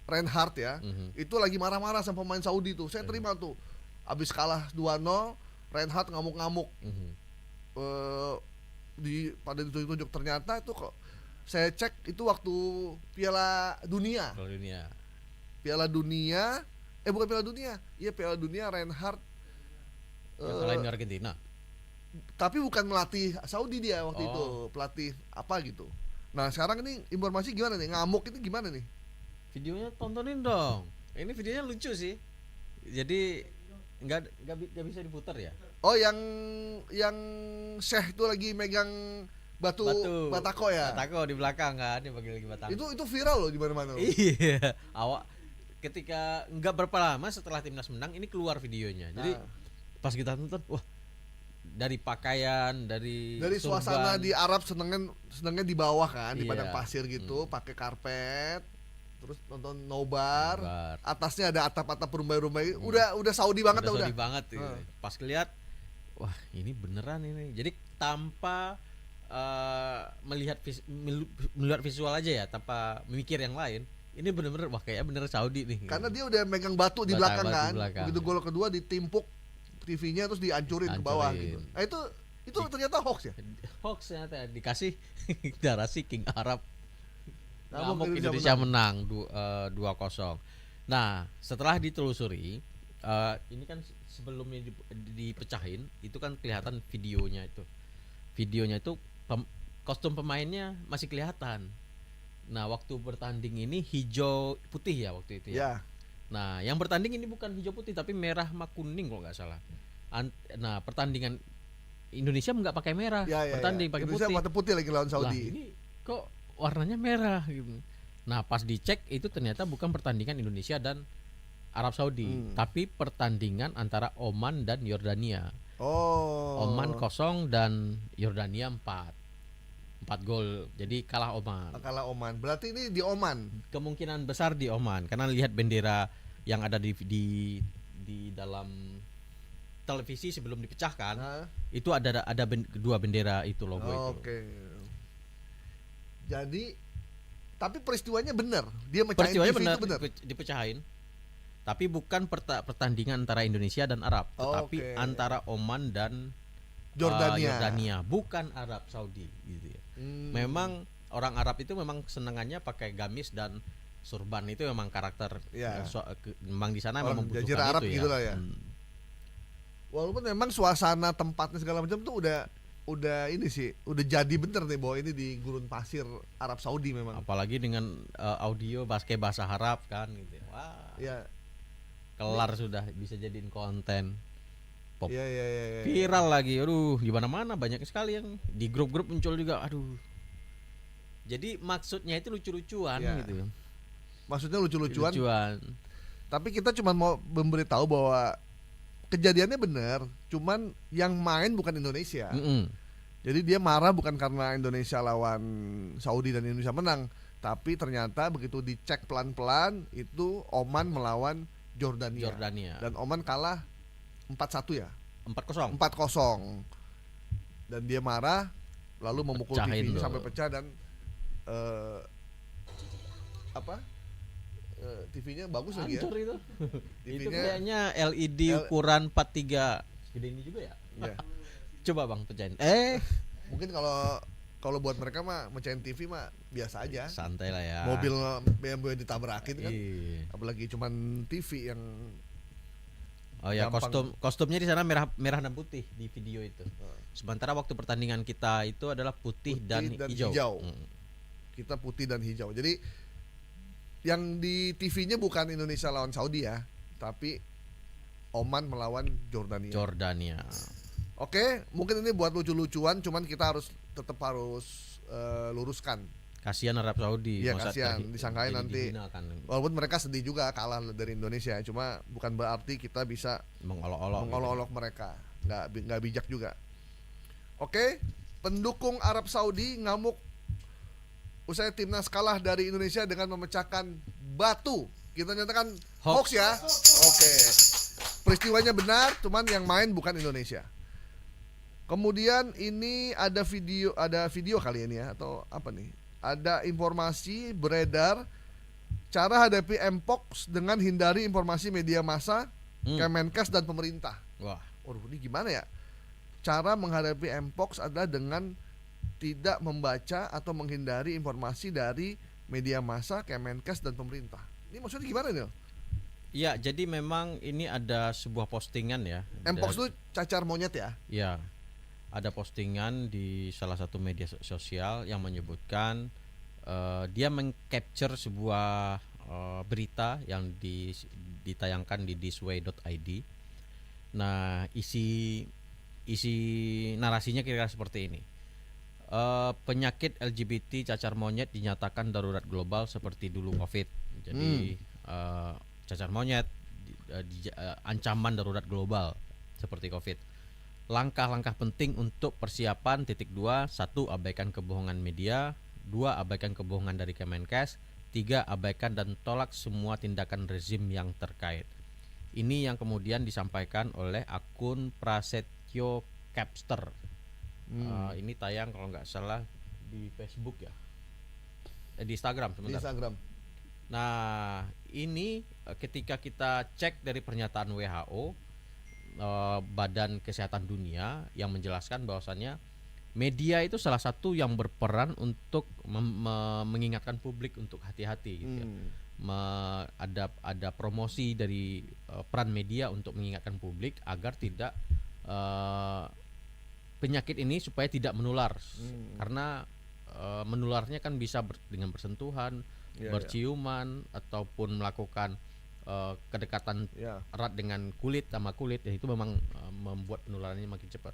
Reinhardt ya. Itu lagi marah-marah sama pemain Saudi tuh. Saya terima tuh. Abis kalah 2-0, Reinhardt ngamuk-ngamuk. Pada ditunjuk ternyata itu kok saya cek itu waktu Piala Dunia. Bukan Piala Dunia. Iya, Piala Dunia Reinhardt Lain Argentina. Tapi bukan melatih Saudi dia waktu itu, pelatih apa gitu. Nah, sekarang ini informasi gimana nih? Ngamuk ini gimana nih? Videonya tontonin dong. Ini videonya lucu sih. Jadi nggak bisa diputar ya. Oh, yang Syekh itu lagi megang batu batako ya. Batako di belakang kan, dia bagi lagi batako. Itu viral loh di mana-mana. Iya. Ketika nggak berapa lama setelah timnas menang ini keluar videonya. Jadi pas kita nonton, wah, dari pakaian, dari suasana di Arab senengnya di bawah kan, di Iya. padang pasir gitu, pakai karpet. Terus nonton nobar. Atasnya ada atap-atap rumbai-rumbai. Udah Saudi banget udah. Saudi banget. Pas lihat, wah, ini beneran ini. Jadi tanpa melihat visual aja ya, tanpa memikir yang lain. Ini bener-bener, wah, kayak bener Saudi nih. Karena dia udah megang batu di belakang kan. Begitu gol kedua ditimpuk TV-nya terus dihancurin ke bawah gitu. Nah, itu ternyata hoax ya. Hoax ternyata dikasih narasi King Arab. Ngamuk Indonesia menang 2-0. Nah, setelah ditelusuri, ini kan sebelumnya dipecahin, itu kan kelihatan videonya itu. Videonya itu kostum pemainnya masih kelihatan. Nah, waktu bertanding ini hijau putih ya waktu itu ya. Nah, yang bertanding ini bukan hijau putih tapi merah sama kuning kalau nggak salah. Nah, pertandingan Indonesia nggak pakai merah, bertanding pakai putih. Indonesia pakai putih lagi lawan Saudi. Lah, ini kok warnanya merah gitu. Nah, pas dicek itu ternyata bukan pertandingan Indonesia dan Arab Saudi, tapi pertandingan antara Oman dan Yordania. Oh. Oman 0 dan Yordania 4 gol. Jadi kalah Oman. Kalah Oman. Berarti ini di Oman. Kemungkinan besar di Oman karena lihat bendera yang ada di dalam televisi sebelum dipecahkan. Itu ada dua bendera itu logo itu. Oke. Jadi tapi peristiwanya benar. Dia mecahin Peristiwanya TV benar, itu benar. dipecahin. Tapi bukan pertandingan antara Indonesia dan Arab, tetapi antara Oman dan Yordania, bukan Arab Saudi gitu ya. Memang orang Arab itu memang senangannya pakai gamis dan surban, itu memang karakter memang di sana memang membutuhkan Arab itu gitu ya. Lah ya. Walaupun memang suasana tempatnya segala macam tuh udah ini sih, udah jadi bener nih bahwa ini di gurun pasir Arab Saudi memang. Apalagi dengan audio bahasa Arab kan gitu ya. Wah. Ya. Kelar sudah bisa jadiin konten. Pop. Ya. Viral lagi. Aduh, di mana-mana banyak sekali yang di grup-grup muncul juga. Aduh. Jadi maksudnya itu lucu-lucuan gitu. Maksudnya lucu-lucuan. Lucuan. Tapi kita cuma mau memberitahu bahwa kejadiannya benar, cuman yang main bukan Indonesia. Jadi dia marah bukan karena Indonesia lawan Saudi dan Indonesia menang, tapi ternyata begitu dicek pelan-pelan itu Oman melawan Jordania. Dan Oman kalah 4-1 ya? 4-0. 4-0. Dan dia marah lalu memukul TV sampai pecah dan TV-nya bagus lagi ya. Itu. TV-nya itu kayaknya LED ukuran 43. Gede ini juga ya? Iya. Coba Bang pecahin. Mungkin kalau buat mereka mah mecahin TV mah biasa aja. Santai lah ya. Mobil BMW ditabrakin kan. Apalagi cuman TV yang kostumnya di sana merah dan putih di video itu. Sementara waktu pertandingan kita itu adalah putih dan hijau. Kita putih dan hijau. Jadi yang di TV-nya bukan Indonesia lawan Saudi ya, tapi Oman melawan Jordania. Oke, mungkin ini buat lucu-lucuan, cuman kita tetap harus luruskan. Kasihan Arab Saudi. Iya, kasihan. Disangkain nanti. Walaupun mereka sedih juga kalah dari Indonesia, cuma bukan berarti kita bisa mengolok-olok mereka. Nggak bijak juga. Oke, pendukung Arab Saudi ngamuk usai timnas kalah dari Indonesia dengan memecahkan batu. Kita nyatakan hoax ya. Oke. Peristiwanya benar, cuman yang main bukan Indonesia. Kemudian ini ada video kali ini ya, atau apa nih? Ada informasi beredar cara hadapi Mpox dengan hindari informasi media massa, Kemenkes dan pemerintah. Waduh, ini gimana ya? Cara menghadapi Mpox adalah dengan tidak membaca atau menghindari informasi dari media massa, Kemenkes dan pemerintah. Ini maksudnya gimana nih? Iya, jadi memang ini ada sebuah postingan ya. Mpox itu cacar monyet ya? Iya. Ada postingan di salah satu media sosial yang menyebutkan dia mengcapture sebuah berita yang ditayangkan di thisway.id. Nah, isi narasinya kira-kira seperti ini. Penyakit LGBT cacar monyet dinyatakan darurat global seperti dulu COVID. Jadi cacar monyet ancaman darurat global seperti COVID. Langkah-langkah penting untuk persiapan 2. 1. Abaikan kebohongan media. 2. Abaikan kebohongan dari Kemenkes. 3. Abaikan dan tolak semua tindakan rezim yang terkait. Ini yang kemudian disampaikan oleh akun Prasetyo Capster. Ini tayang kalau nggak salah di Facebook ya, di Instagram sebentar. Di Instagram. Nah, ini ketika kita cek dari pernyataan WHO, Badan Kesehatan Dunia, yang menjelaskan bahwasannya media itu salah satu yang berperan untuk mengingatkan publik untuk hati-hati gitu ya. Ada promosi dari peran media untuk mengingatkan publik agar tidak penyakit ini supaya tidak menular. Karena menularnya kan bisa dengan bersentuhan, berciuman ataupun melakukan kedekatan erat dengan kulit sama kulit, dan itu memang membuat penularannya makin cepat.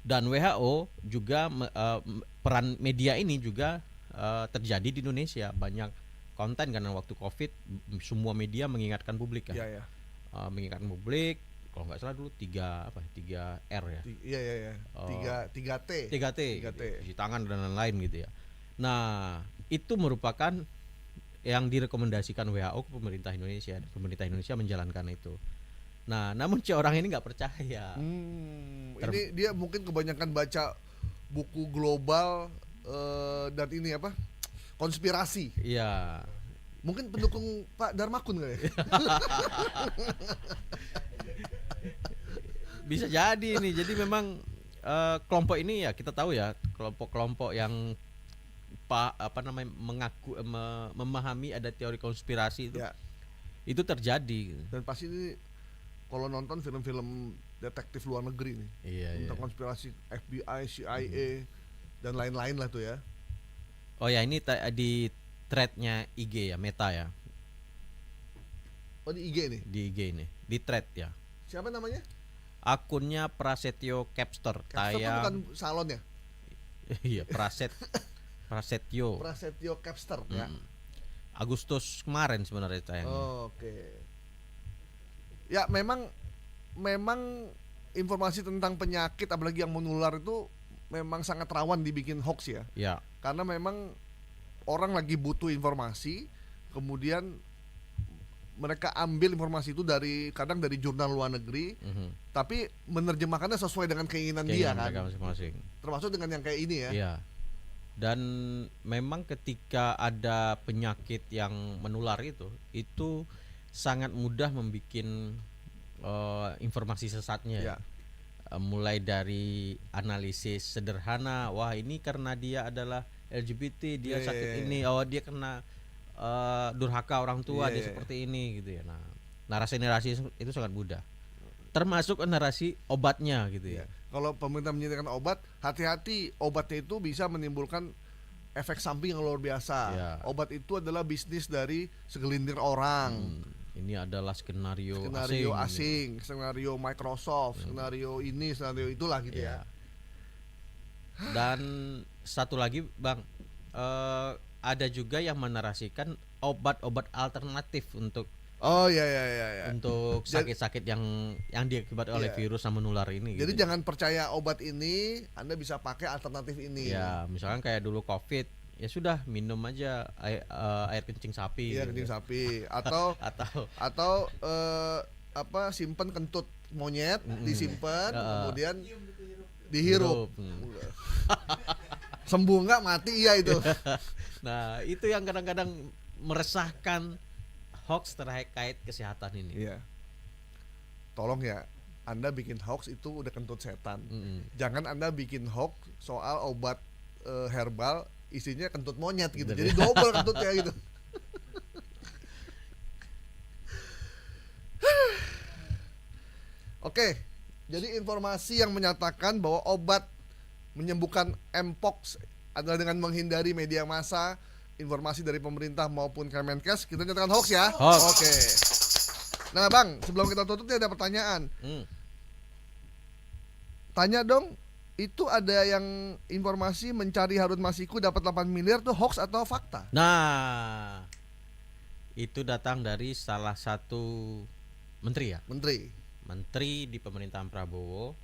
Dan WHO juga peran media ini juga terjadi di Indonesia. Banyak konten karena waktu COVID semua media mengingatkan publik kan. Mengingatkan publik kalau nggak salah dulu 3R ya. Iya. Oh. 3T. 3T. 3T. Cuci tangan dan lain-lain gitu ya. Nah, itu merupakan yang direkomendasikan WHO ke pemerintah Indonesia. Pemerintah Indonesia menjalankan itu. Nah, namun orang ini nggak percaya. Ini dia mungkin kebanyakan baca buku global dan ini apa? Konspirasi. Iya. Mungkin pendukung Pak Darmakun kali ya? Bisa jadi ini. Jadi memang kelompok ini ya kita tahu ya, kelompok-kelompok yang memahami ada teori konspirasi itu. Ya. Itu terjadi. Dan pasti ini kalau nonton film-film detektif luar negeri nih. Iya, tentang konspirasi FBI, CIA dan lain-lain lah tuh ya. Oh ya, ini di thread-nya IG ya, Meta ya. Oh di IG nih. Di IG ini, di thread ya. Siapa namanya? Akunnya Prasetyo Capster. Capster tuh bukan salon ya? Iya, Prasetyo. Prasetyo Capster ya. Agustus kemarin sebenarnya tayangnya. Oke. Ya memang informasi tentang penyakit apalagi yang menular itu memang sangat rawan dibikin hoax ya. Ya. Karena memang orang lagi butuh informasi, kemudian mereka ambil informasi itu kadang dari jurnal luar negeri, tapi menerjemahkannya sesuai dengan keinginan dia kan. Masing-masing. Termasuk dengan yang kayak ini ya. Iya. Dan memang ketika ada penyakit yang menular itu sangat mudah membuat informasi sesatnya. Ya. Mulai dari analisis sederhana, wah ini karena dia adalah LGBT, dia sakit ini, oh dia kena durhaka orang tua, dia seperti ini gitu ya. Nah, narasi-narasi itu sangat mudah. Termasuk narasi obatnya gitu ya. Kalau pemerintah menyediakan obat, hati-hati, obatnya itu bisa menimbulkan efek samping yang luar biasa. Ya. Obat itu adalah bisnis dari segelintir orang. Ini adalah skenario asing, skenario Microsoft, skenario ini, skenario itulah gitu ya. Dan satu lagi Bang, ada juga yang menarasikan obat-obat alternatif untuk untuk sakit-sakit yang diakibatkan oleh virus yang menular ini. Jadi gitu. jangan percaya obat ini, Anda bisa pakai alternatif ini. Ya, misalkan kayak dulu COVID, ya sudah minum aja air kencing sapi. Iya, gitu. kencing sapi atau simpen kentut monyet, disimpan kemudian dihirup. Sembuh nggak mati iya itu. Nah, itu yang kadang-kadang meresahkan hoax terkait kesehatan ini. Iya. Tolong ya, Anda bikin hoax itu udah kentut setan. Jangan Anda bikin hoax soal obat herbal isinya kentut monyet gitu. Bener. Jadi double kentutnya gitu. Oke. Jadi informasi yang menyatakan bahwa obat menyembuhkan Mpox adalah dengan menghindari media massa, informasi dari pemerintah maupun Kemenkes, kita nyatakan hoax ya. Hoax. Oke. Nah Bang, sebelum kita tutup nih ada pertanyaan. Tanya dong, itu ada yang informasi mencari Harun Masiku dapat 8 miliar tuh hoax atau fakta? Nah, itu datang dari salah satu menteri ya. Menteri di pemerintahan Prabowo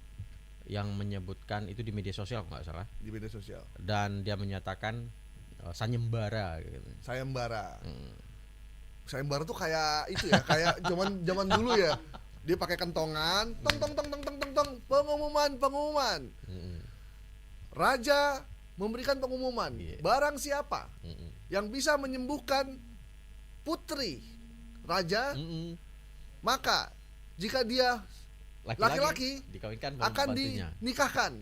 yang menyebutkan itu di media sosial kalau nggak salah. Di media sosial. Dan dia menyatakan sayembara gitu. Sayembara. Sayembara tuh kayak itu ya, kayak zaman dulu ya. Dia pakai kentongan, tong, pengumuman. Raja memberikan pengumuman. Barang siapa yang bisa menyembuhkan putri raja, maka jika dia laki-laki akan dinikahkan.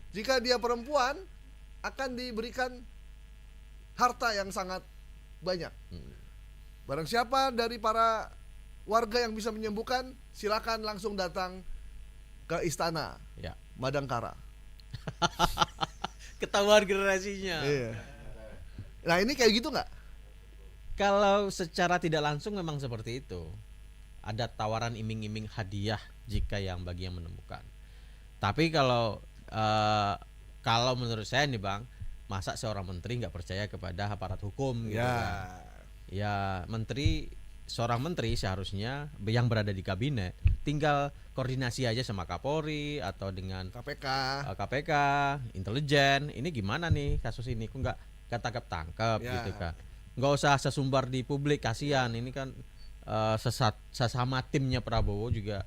Jika dia perempuan akan diberikan harta yang sangat banyak. Barang siapa dari para warga yang bisa menyembuhkan, silakan langsung datang ke istana Madangkara. Ketahuan generasinya. Iya. Nah ini kayak gitu nggak? Kalau secara tidak langsung memang seperti itu. Ada tawaran iming-iming hadiah jika bagi yang menemukan. Tapi kalau menurut saya nih Bang, masa seorang menteri nggak percaya kepada aparat hukum gitu ya. kan? Ya menteri seorang menteri seharusnya yang berada di kabinet tinggal koordinasi aja sama Kapolri atau dengan KPK. KPK, intelijen. Ini gimana nih kasus ini? Kok nggak tangkap Ya. gitu kan? Nggak usah sesumbar di publik, kasihan. Ini kan sesama timnya Prabowo juga.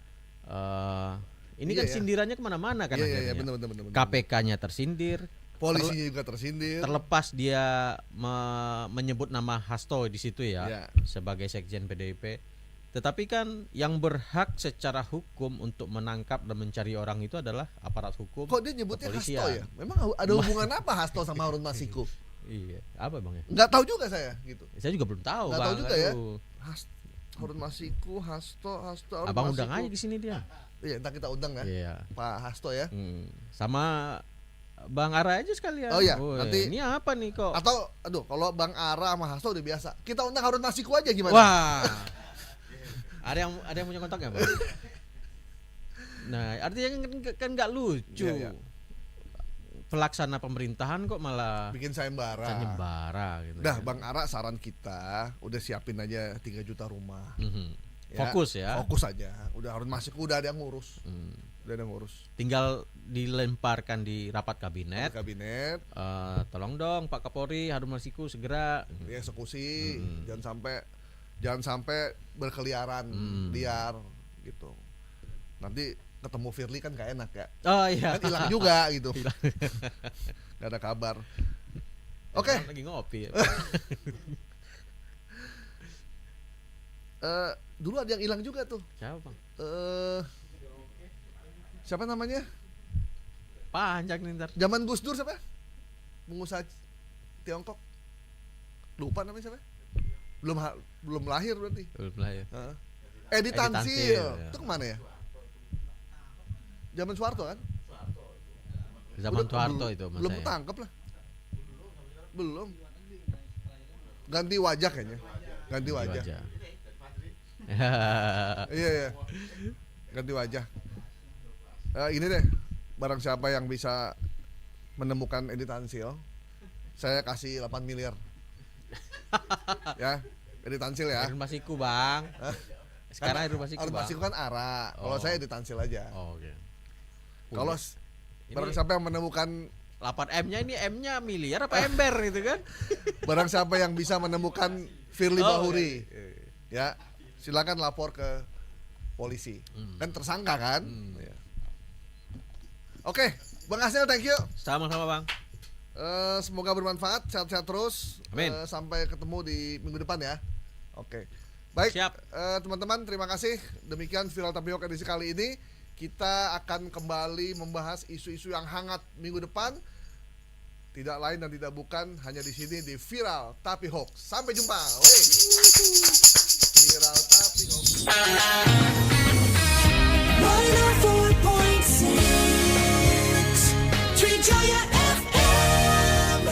Ini Iya, kan ya. sindirannya kemana-mana kan Iya, akhirnya. benar. KPK-nya tersindir. Polisinya juga tersindir. Terlepas dia menyebut nama Hasto di situ ya, Ya. sebagai sekjen PDIP, tetapi kan yang berhak secara hukum untuk menangkap dan mencari orang itu adalah aparat hukum. Kok dia nyebutnya kepolisian. Hasto ya? Memang ada hubungan apa Hasto sama Harun Masiku? Iya, apa bang ya? Nggak tahu juga saya gitu. Saya juga belum tahu. Nggak Bang. tahu juga ya. Aduh. Harun Masiku, Hasto, Harun Abang Masiku. undang aja di sini dia. Iya, entar kita undang ya. Iya. Pak Hasto ya. Sama Bang Ara aja sekalian. Oh iya, Woi, nanti- ini apa nih kok? Atau kalau Bang Ara sama Hasto udah biasa. Kita undang Harun Masiku aja gimana? Wah. ada yang punya kontaknya, Bang? Nah, artinya kan nggak lucu. Iya, iya. Pelaksana pemerintahan kok malah Bikin sayembara. sayembara gitu. Dah, kan. Bang Ara saran kita udah siapin aja 3 juta rumah. Mhm. Ya, Fokus ya. Fokus aja. Udah Harun Masiku udah ada yang ngurus. Udah ada yang ngurus. Tinggal dilemparkan di rapat kabinet. Kabinet, Tolong dong Pak Kapolri, Harun Masiku segera. dieksekusi, jangan sampai berkeliaran liar gitu. Nanti ketemu Firly kan gak enak ya. Oh iya. Kan hilang juga gitu. Gak ada kabar. Oke. Lagi ngopi. Ya. Dulu ada yang hilang juga tuh. Siapa Bang? Siapa namanya? Panjang nih ntar. Zaman Gus Dur siapa? Pengusaha Tiongkok. Lupa namanya siapa? Belum lahir berarti. Belum lah ya. Edi Edi Tansil. Tansil, ya. Itu kemana ya? Zaman Soeharto kan? Zaman Soeharto belum- itu mas belum saya. ketangkep lah. Belum. Ganti wajah kayaknya. Ganti Di wajah. wajah. Iya. Ganti wajah. Ini deh. Barang siapa yang bisa menemukan Edi Tansil, saya kasih 8 miliar. Ya, Edi Tansil ya. Harun Masiku Bang. Sekarang Harun Masiku Harun Bang. Masiku kan Ara. Kalau Oh. saya Edi Tansil aja. Oh, oke. Kalau barang siapa yang menemukan 8M-nya ini M-nya miliar apa ember gitu kan? barang siapa yang bisa menemukan Firly Oh, Bahuri, ya silakan lapor ke polisi. Kan tersangka kan? Ya. Oke, Bang Asnil, thank you. Sama-sama Bang. Semoga bermanfaat, sehat-sehat terus. Amin. Sampai ketemu di minggu depan ya. Oke. Baik, Siap. teman-teman, terima kasih. Demikian Viral Tapioca edisi kali ini. Kita akan kembali membahas isu-isu yang hangat minggu depan. Tidak lain dan tidak bukan hanya di sini di Viral Tapi Hoax. Sampai jumpa. Wey. Viral Tapi Hoax. 104.6 Trijaya FM.